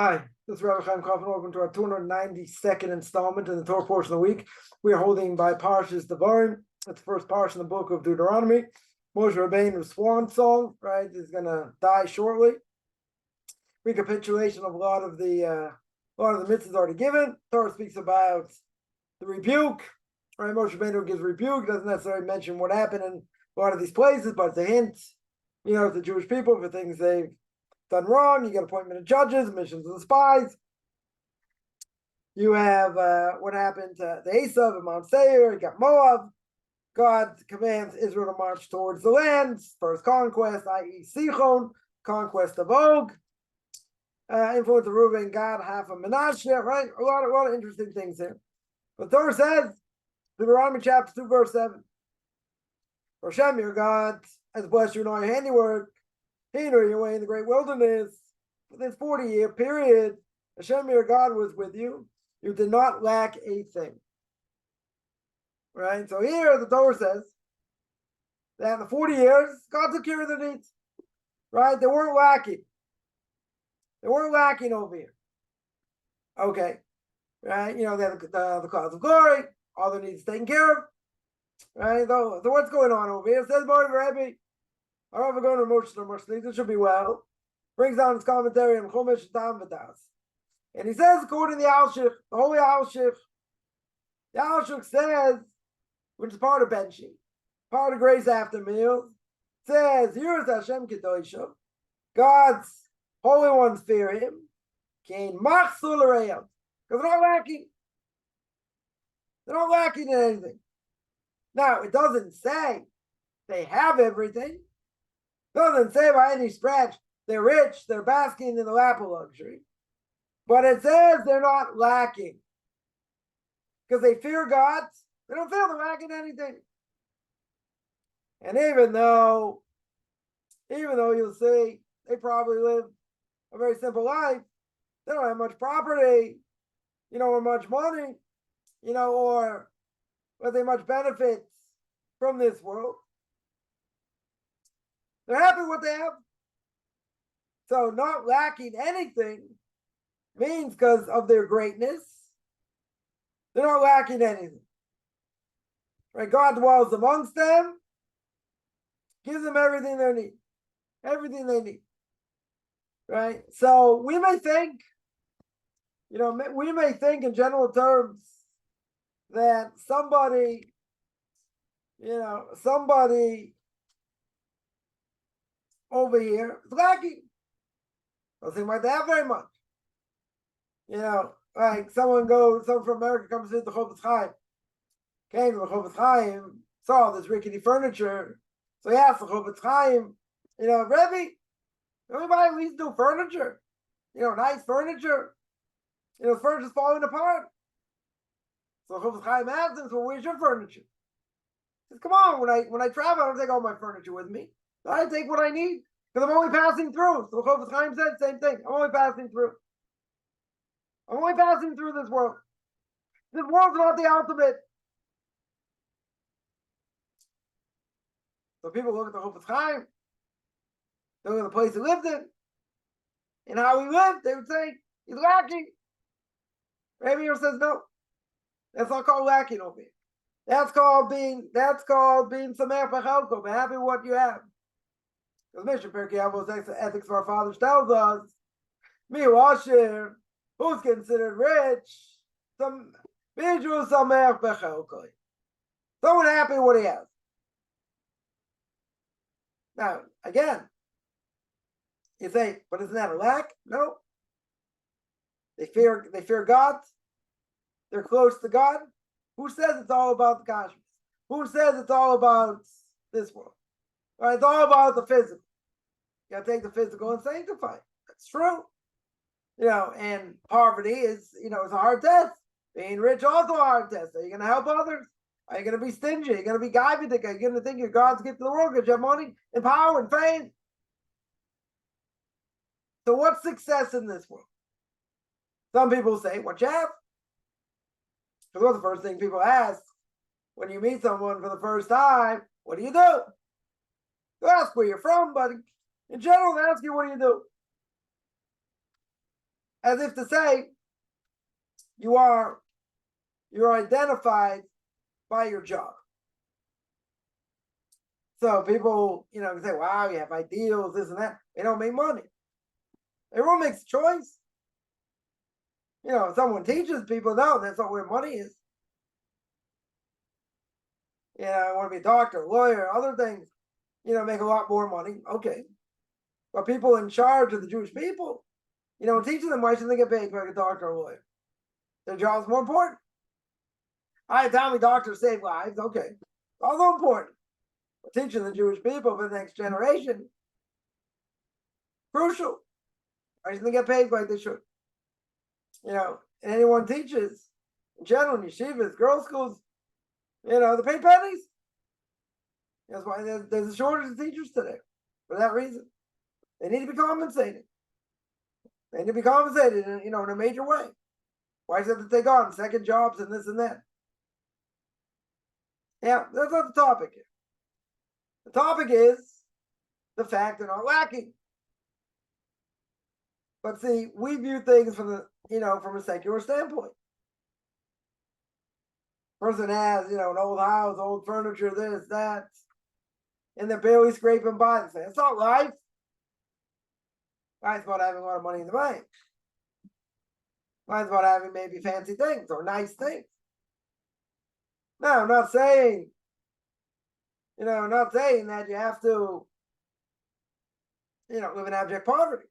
Hi, this is Rabbi Chaim Kaufman. Welcome to our 292nd installment in the Torah portion of the week. We are holding by Parshat Devarim. It's the first parsha in the book of Deuteronomy. Moshe Rabbeinu's swan song, right, is going to die shortly. Recapitulation of a lot of the mitzvahs already given. Torah speaks about the rebuke. Right, Moshe Rabbeinu gives rebuke. Doesn't necessarily mention what happened in a lot of these places, but it's a hint, to the Jewish people for things they've done wrong. You get appointment of judges, missions of the spies. You have what happened to the Esav and Mount Seir. You got Moab. God commands Israel to march towards the lands. First conquest, i.e. Sichon, conquest of Og. Influence of Reuben, Gad, half of Menashe, right? A lot of interesting things here. But Torah says, Deuteronomy chapter 2, verse 7. Hashem, your God, has blessed you in all your handiwork. He knew your way in the great wilderness. For this 40-year period, Hashem, your God, was with you. You did not lack a thing. Right? So here the Torah says that in the 40 years, God took care of their needs. Right? They weren't lacking. They weren't lacking over here. Okay. Right? They have the clouds of glory, all their needs taken care of. Right? So what's going on over here? It says, Mori Rebbe, however, going to Moshe, this should be well. Brings down his commentary on Chumash Tam V'das. And he says, according to the Alshich, the Holy Alshich, the Alshich says, which is part of Benshi, part of grace after meals, says, here is Hashem Kedoshim, God's holy ones fear him, Kain Machsul Arayim, because they're not lacking. They're not lacking in anything. Now, it doesn't say they have everything. It doesn't say by any stretch they're rich, they're basking in the lap of luxury. But it says they're not lacking. Because they fear God, they don't feel they're lacking anything. And even though you'll see they probably live a very simple life, they don't have much property, or much money, or they much benefits from this world. They're happy with what they have. So not lacking anything means because of their greatness, they're not lacking anything. Right? God dwells amongst them, gives them everything they need. Everything they need. Right? So we may think, in general terms that somebody over here is lacking. Don't seem like they have very much. Like someone from America comes into the Chofetz Chaim, came to the Chofetz Chaim, saw this rickety furniture. So he asked the Chofetz Chaim, Rebbe, can we buy at least new furniture? Nice furniture. The furniture's falling apart. So Chofetz Chaim asked him, so where's your furniture? He says, come on, when I travel, I don't take all my furniture with me. I take what I need. Because I'm only passing through. So Chofetz Chaim said the same thing. I'm only passing through. I'm only passing through this world. This world's not the ultimate. So people look at the Chofetz Chaim, they look at the place he lived in, and how he lived, they would say, he's lacking. Rabbi here says, no. That's not called lacking over here. That's called being Sameach B'chelko, be happy with what you have. Because Mishnah Pirkei Avos Ethics of Our Fathers tells us, Mi Washer, who's considered rich, someone happy with what he has. Now, again, you say, but isn't that a lack? No. They fear God. They're close to God. Who says it's all about the cosmos? Who says it's all about this world? Right? It's all about the physical. You gotta take the physical and sanctify it. That's true. And poverty is a hard test. Being rich also a hard test. Are you gonna help others? Are you gonna be stingy? Are you gonna be gaividik? Are you gonna think you're God's gift to the world because you have money and power and fame? So what's success in this world? Some people say, what you have? Because what's the first thing people ask when you meet someone for the first time? What do you do? You ask where you're from, but in general, they ask you, what do you do? as if to say, you're identified by your job. So people, can say, wow, you have ideals, this and that. They don't make money. Everyone makes a choice. If someone teaches people, no, that's not where money is. I want to be a doctor, lawyer, other things, make a lot more money. Okay. But people in charge of the Jewish people, teaching them, why should they get paid like a doctor or a lawyer? Their job's more important. Tell me doctors save lives. Okay. Also important. But teaching the Jewish people for the next generation, crucial. Why shouldn't they get paid like they should? And anyone teaches, in general, in yeshivas, girls' schools, they pay pennies. That's why there's a shortage of teachers today. For that reason. They need to be compensated. They need to be compensated in a major way. Why should they take on second jobs and this and that? Yeah, that's not the topic here. The topic is the fact they're not lacking. But see, we view things from a secular standpoint. Person has, an old house, old furniture, this, that, and they're barely scraping by and say, it's not life. Life's about having a lot of money in the bank. Life's about having maybe fancy things or nice things. No, I'm not saying, that you have to, live in abject poverty.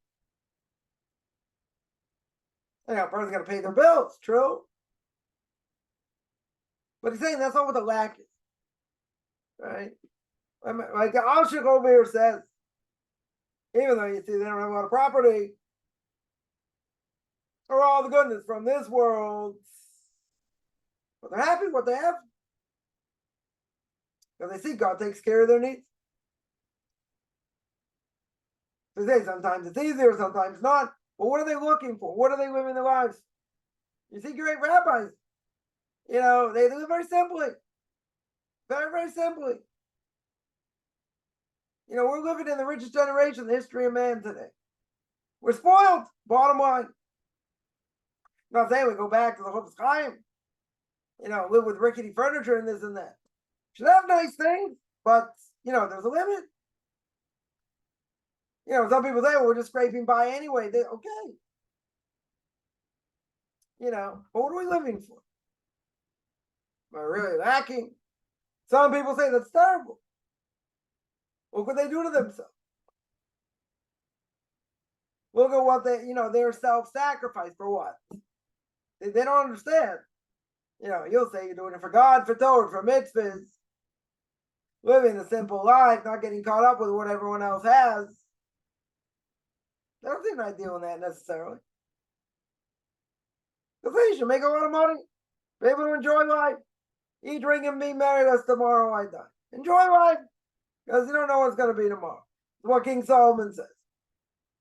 A person's got to pay their bills, true. But he's saying that's not what the lack is, right? Like the Alshik over here says, even though you see they don't have a lot of property, or all the goodness from this world, but they're happy with what they have. Because they see God takes care of their needs. They say sometimes it's easier, sometimes not. But what are they looking for? What are they living their lives? You see great rabbis, they live very simply. Very, very simply. We're living in the richest generation in the history of man today. We're spoiled, bottom line. I'm not saying we go back to the Chofetz Chaim, live with rickety furniture and this and that. Should have nice things, but, there's a limit. Some people say, well, we're just scraping by anyway. Okay. But what are we living for? Am I really lacking? Some people say that's terrible. What could they do to themselves? Look at what their self-sacrifice for what? They don't understand. You'll say you're doing it for God, for Torah, for mitzvahs, living a simple life, not getting caught up with what everyone else has. I don't think they're not doing that necessarily. Because they should make a lot of money, be able to enjoy life, eat, drink, and be merry, lest tomorrow I die. Enjoy life, because you don't know what's going to be tomorrow. It's what King Solomon says.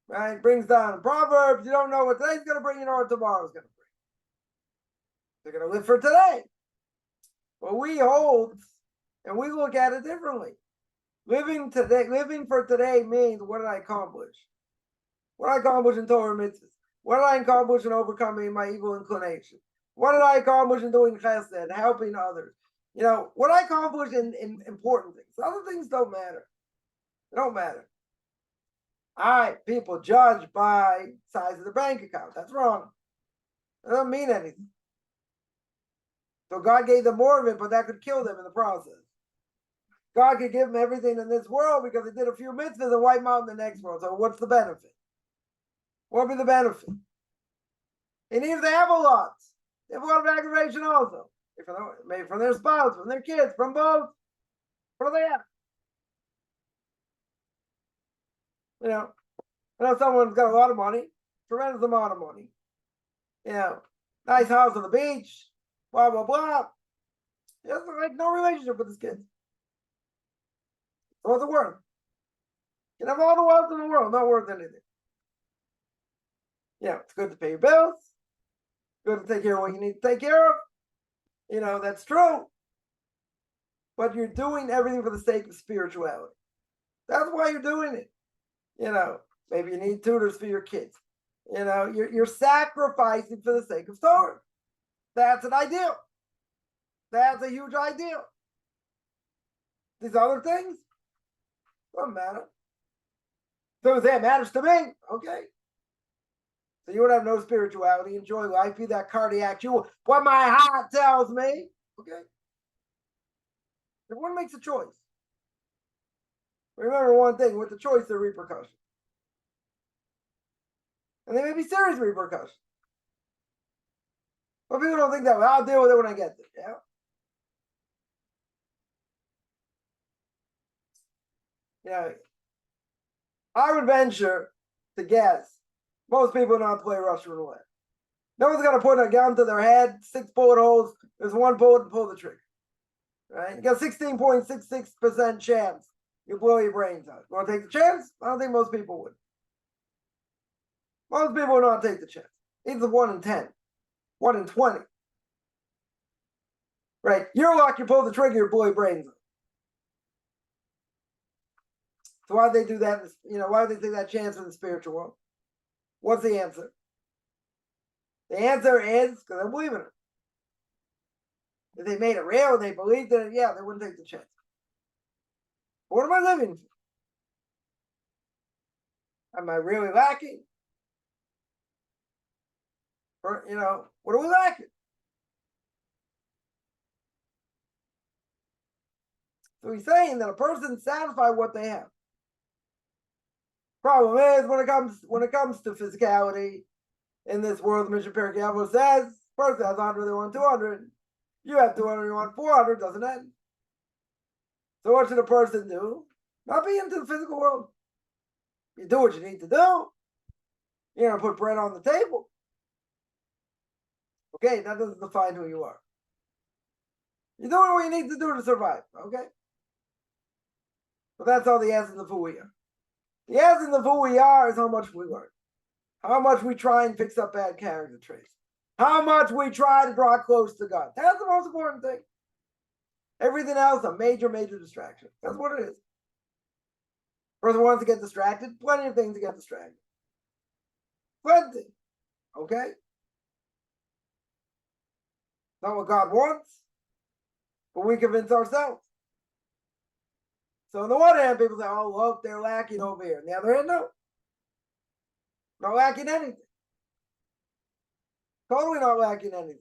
Right? Brings down in Proverbs, you don't know what today's going to bring, you know what tomorrow's going to bring. They're going to live for today. But we hold, and we look at it differently. Living for today means, what did I accomplish? What did I accomplish in Torah mitzvahs? What did I accomplish in overcoming my evil inclination? What did I accomplish in doing chesed, helping others? What I accomplished in important things. Other things don't matter. They don't matter. All right, people judge by size of the bank account. That's wrong. It doesn't mean anything. So God gave them more of it, but that could kill them in the process. God could give them everything in this world because they did a few mitzvahs and wipe them out in the next world. So what's the benefit? What would be the benefit? And even if they have a lot, they have a lot of aggravation also. Maybe from their spouse, from their kids, from both. What do they have? I know someone's got a lot of money, tremendous amount of money. Nice house on the beach, blah, blah, blah. He has no relationship with his kids. So what's it worth? You can have all the wealth in the world, not worth anything. It's good to pay your bills. Good to take care of what you need to take care of. That's true. But you're doing everything for the sake of spirituality. That's why you're doing it. Maybe you need tutors for your kids. You know, you're sacrificing for the sake of Torah. That's an ideal. That's a huge ideal. These other things don't matter. So it matters to me. Okay. So you would have no spirituality, enjoy life, be that cardiac jewel. What my heart tells me. Okay. Everyone makes a choice. Remember one thing, with the choice, there are repercussions. And they may be serious repercussions. But people don't think that way. I'll deal with it when I get there. Yeah. You know, I would venture to guess most people know how to play Russian roulette. No one's going to put a gun to their head, 6 bullet holes. There's 1 bullet to pull the trigger. Right? You got 16.66% chance you blow your brains out. You want to take the chance? I don't think most people would. Most people would not take the chance. It's 1 in 10, 1 in 20. Right? You're lucky, you pull the trigger, you blow your brains out. So why do they do that? You know, why do they take that chance in the spiritual world? What's the answer? The answer is because they believe in it. If they made it real and they believed in it, yeah, they wouldn't take the chance. But what am I living for? Am I really lacking? Or, you know, what are we lacking? So he's saying that a person satisfies what they have. Problem is when it comes to physicality in this world, Mishnah Perkei Avos says, person has 100, they want 200. You have 200, you want 400, doesn't end. So what should a person do? Not be into the physical world. You do what you need to do. You're going to put bread on the table. Okay, that doesn't define who you are. You're doing what you need to do to survive, okay? But that's all the essence of who we are. The essence of who we are is how much we learn. How much we try and fix up bad character traits. How much we try to draw close to God. That's the most important thing. Everything else, a major, major distraction. That's what it is. Person wants to get distracted, plenty of things to get distracted. Plenty. Okay? Not what God wants, but we convince ourselves. So on the one hand, people say, oh, look, they're lacking over here. On the other hand, no. Not lacking anything. Totally not lacking anything.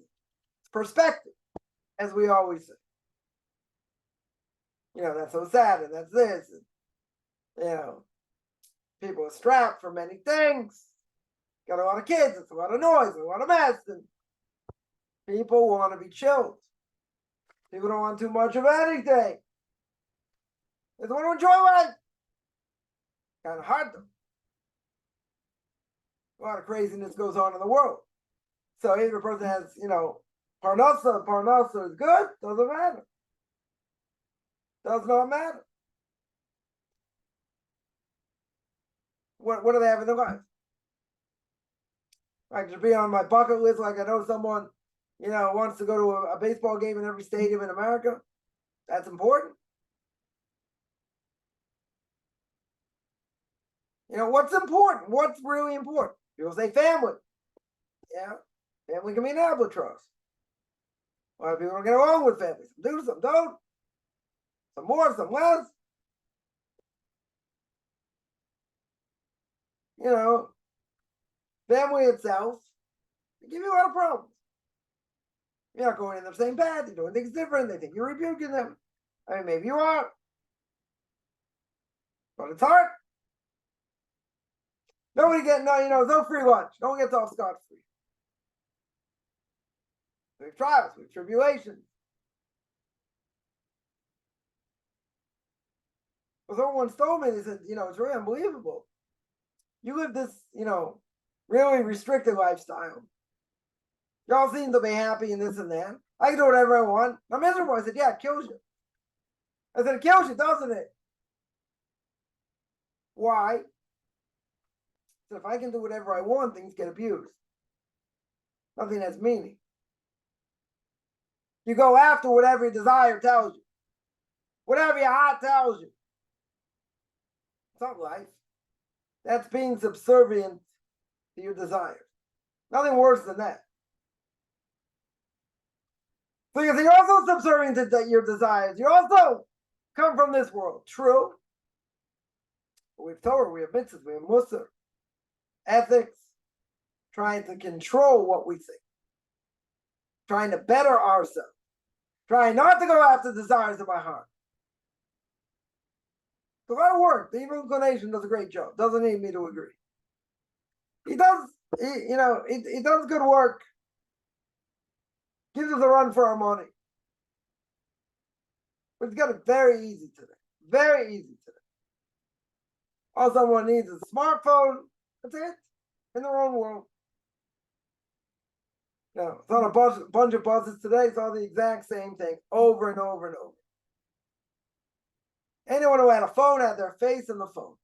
It's perspective, as we always say. You know, that's so sad, and that's this. And, you know, people are strapped for many things. Got a lot of kids, it's a lot of noise, a lot of mess. And people want to be chilled. People don't want too much of anything. They want to enjoy life. Kind of hard though. A lot of craziness goes on in the world. So if a person has, you know, Parnasa is good, doesn't matter. Does not matter. What do they have in their life? Like to be on my bucket list, like I know someone, you know, wants to go to a baseball game in every stadium in America. That's important. You know, what's important? What's really important? People say family. Yeah. Family can be an albatross. A lot of people don't get along with families. Some do, some don't. Some more, some less. You know, family itself, they give you a lot of problems. You're not going in the same path. You're doing things different. They think you're rebuking them. I mean, maybe you are. But it's hard. Nobody gets, no, you know, no free lunch. No one gets off scot-free. We have trials, we have tribulations. But someone once told me, they said, you know, it's really unbelievable. You live this, you know, really restricted lifestyle. Y'all seem to be happy and this and that. I can do whatever I want. I'm miserable. I said, yeah, it kills you. I said, it kills you, doesn't it? Why? So if I can do whatever I want, things get abused. Nothing has meaning. You go after whatever your desire tells you. Whatever your heart tells you. It's not life. That's being subservient to your desires. Nothing worse than that. Because you're also subservient to your desires. You also come from this world. True. We have Torah, we have mitzvahs, we have Musar, ethics, trying to control what we think, trying to better ourselves, trying not to go after the desires of my heart. So that'll work. The evil inclination does a great job. Doesn't need me to agree. He does good work. Gives us a run for our money. But it's got it very easy today. Very easy today. All someone needs is a smartphone. That's it. In their own world. Now, it's on a bunch of buses today. It's all the exact same thing over and over and over. Anyone who had a phone had their face in the phone.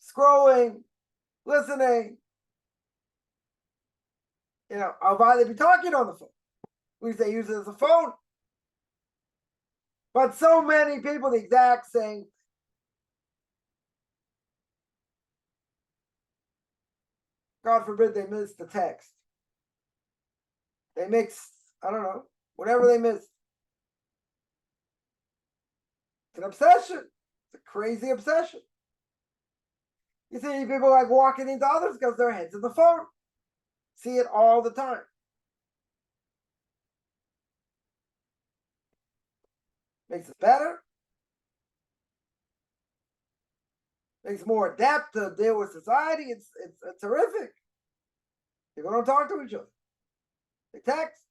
Scrolling, listening. I'll either be talking on the phone. At least they use it as a phone. But so many people, the exact same. God forbid they miss the text. They mix, I don't know, whatever they miss. It's an obsession. It's a crazy obsession. You see people like walking into others because their head's in the phone. See it all the time. Makes it better. Makes more adept to deal with society. It's terrific. People don't talk to each other. They text.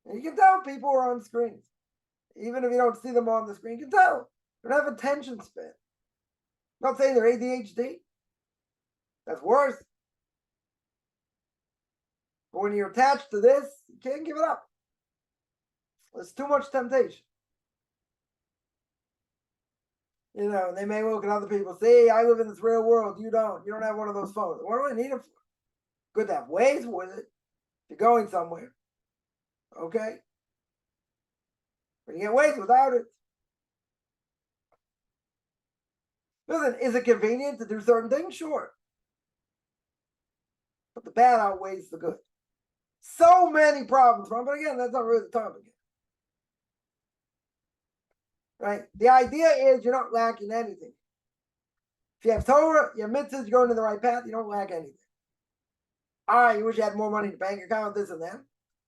And you can tell people are on screens. Even if you don't see them on the screen, you can tell. They don't have attention span. I'm not saying they're ADHD. That's worse. But when you're attached to this, you can't give it up. There's too much temptation. They may look at other people, say, I live in this real world. You don't. You don't have one of those phones. What do I need it for? Good to have ways with it. If you're going somewhere. Okay? But you get ways without it. Listen, is it convenient to do certain things? Sure. But the bad outweighs the good. So many problems from it. But again, that's not really the topic. Right? The idea is you're not lacking anything. If you have Torah, you have mitzvahs, you're going in the right path, you don't lack anything. You wish you had more money in the bank account, this and that.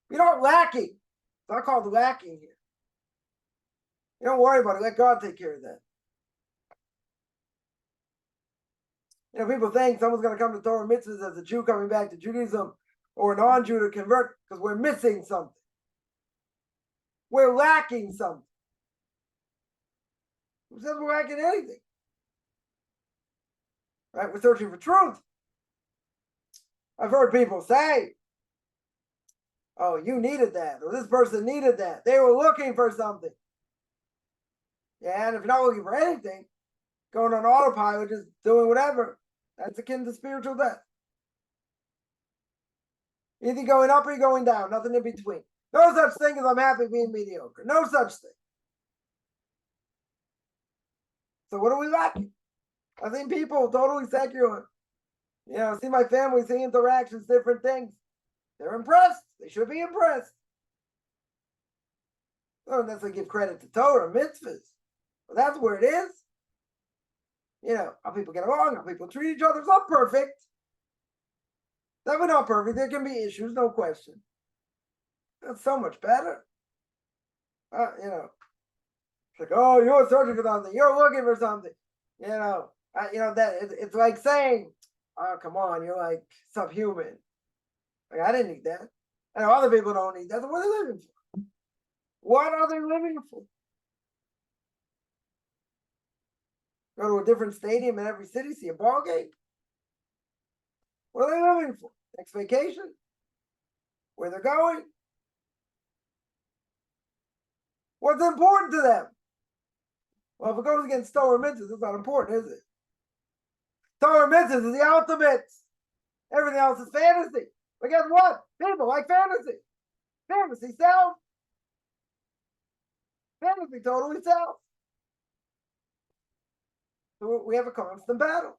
You're not lacking. It's not called lacking here. You don't worry about it. Let God take care of that. People think someone's going to come to Torah mitzvahs as a Jew coming back to Judaism or a non-Jew to convert because we're missing something. We're lacking something. Who says we're lacking anything? Right? We're searching for truth. I've heard people say, oh, you needed that, or this person needed that. They were looking for something. Yeah, and if you're not looking for anything, going on autopilot, just doing whatever, that's akin to spiritual death. Either going up or you're going down, nothing in between. No such thing as I'm happy being mediocre. No such thing. So what are we lacking? I've seen people totally secular. See my family, see interactions, different things. They're impressed. They should be impressed. I don't necessarily give credit to Torah, mitzvahs. But that's where it is. How people get along, how people treat each other. It's not perfect. Definitely not perfect. There can be issues, no question. That's so much better. It's like, oh, you're searching for something. You're looking for something. It's like saying, oh, come on, you're like subhuman. Like, I didn't need that. I know other people don't need that. So what are they living for? What are they living for? Go to a different stadium in every city, see a ball game. What are they living for? Next vacation? Where they're going? What's important to them? Well, if it goes against Torah mitzvahs, it's not important, is it? Torah mitzvahs is the ultimate. Everything else is fantasy. But guess what? People like fantasy. Fantasy sells. Fantasy totally sells. So we have a constant battle.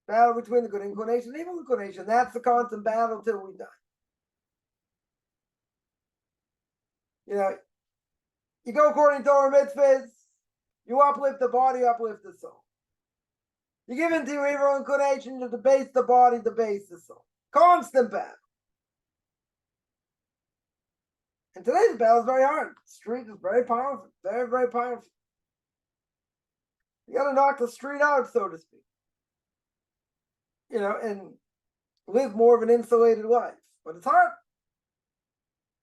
Battle between the good inclination and evil inclination. That's the constant battle till we die. You go according to Torah mitzvahs, you uplift the body, you uplift the soul. You give into your evil inclination, you debase the body, debase the soul. Constant battle. And today's battle is very hard. The street is very powerful. Very, very powerful. You got to knock the street out, so to speak. And live more of an insulated life. But it's hard.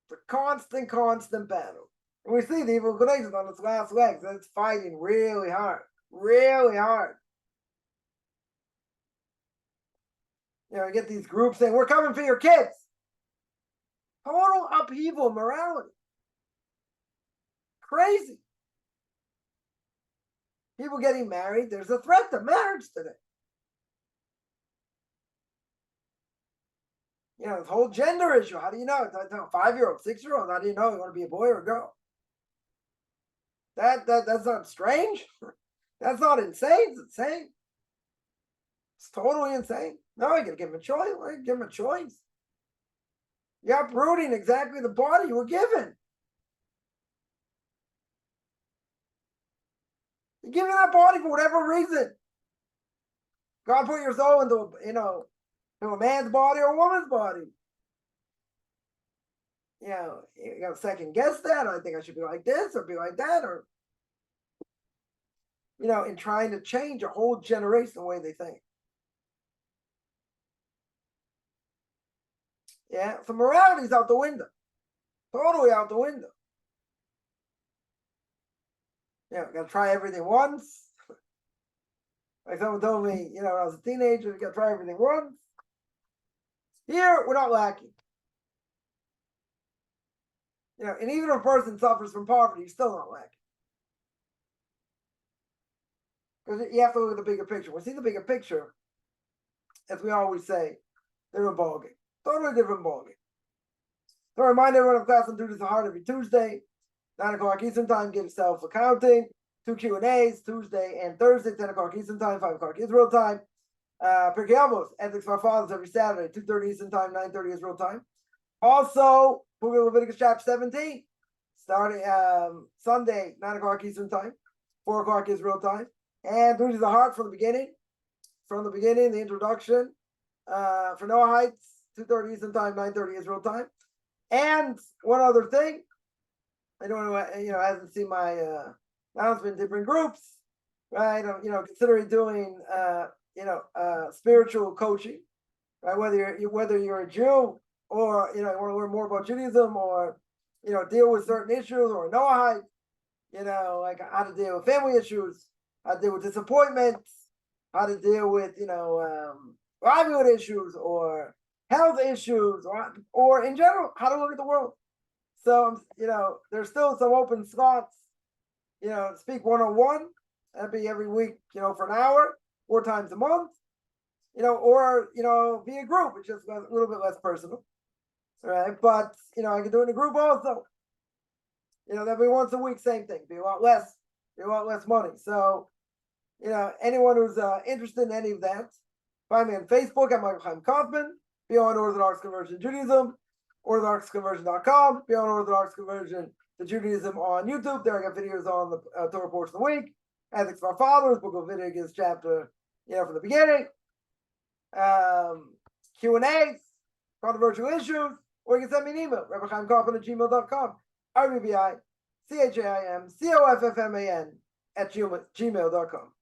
It's a constant battle. And we see the evil inclination on its last legs, and it's fighting really hard. Really hard. You get these groups saying, we're coming for your kids. Total upheaval in morality. Crazy. People getting married, there's a threat to marriage today. This whole gender issue. How do you know? 5-year-old, 6-year-old, how do you know you want to be a boy or a girl? That's not strange. That's not insane. It's insane. It's totally insane. No, you gotta give him a choice. Give him a choice. You're uprooting exactly the body you were given. You're giving that body for whatever reason. God put your soul into a man's body or a woman's body. You got to second guess that. I think I should be like this or be like that, or in trying to change a whole generation the way they think. Yeah, so morality's out the window. Totally out the window. Got to try everything once. Like someone told me, when I was a teenager, you got to try everything once. Here, we're not lacking. And even if a person suffers from poverty, he's still not lacking. Because you have to look at the bigger picture. When we see the bigger picture, as we always say, different ballgame. Totally different ballgame. So I remind everyone of class on Duties of Heart every Tuesday, 9 o'clock Eastern Time, give self-accounting, 2 Q&As, Tuesday and Thursday, 10 o'clock Eastern Time, 5 o'clock Israel Time. Pirkei Avos, Ethics for Our Fathers every Saturday, 2:30 Eastern Time, 9:30 Israel Time. Also, Leviticus chapter 17, starting Sunday, 9 o'clock Eastern Time, 4 o'clock Israel Time. And Duties of the Heart from the beginning, the introduction for Noahites, 2:30 Eastern Time, 9:30 Israel Time. And one other thing, anyone who hasn't seen my announcement, different groups, right? Considering doing spiritual coaching, right? Whether you're a Jew or you want to learn more about Judaism, or deal with certain issues, or Noahide, like how to deal with family issues, how to deal with disappointments, how to deal with livelihood issues, or health issues, or in general, how to look at the world. So there's still some open slots. Speak one-on-one. That'd be every week, for an hour, 4 times a month. Or via group, which is a little bit less personal. Right, but I can do it in a group also. That'd be once a week, same thing. Be a lot less money. So, anyone who's interested in any of that, find me on Facebook at Michael Chaim Kaufman. Be on Orthodox Conversion Judaism, orthodoxconversion.com. Be on Orthodox Conversion to Judaism on YouTube. There I got videos on the Torah portion of the week. Ethics of Our Fathers, Book of Leviticus chapter, from the beginning. Q&As, controversial issues, or you can send me an email, rabbichaimkaufman@gmail.com, RBBICHAIMCOFFMAN @gmail.com.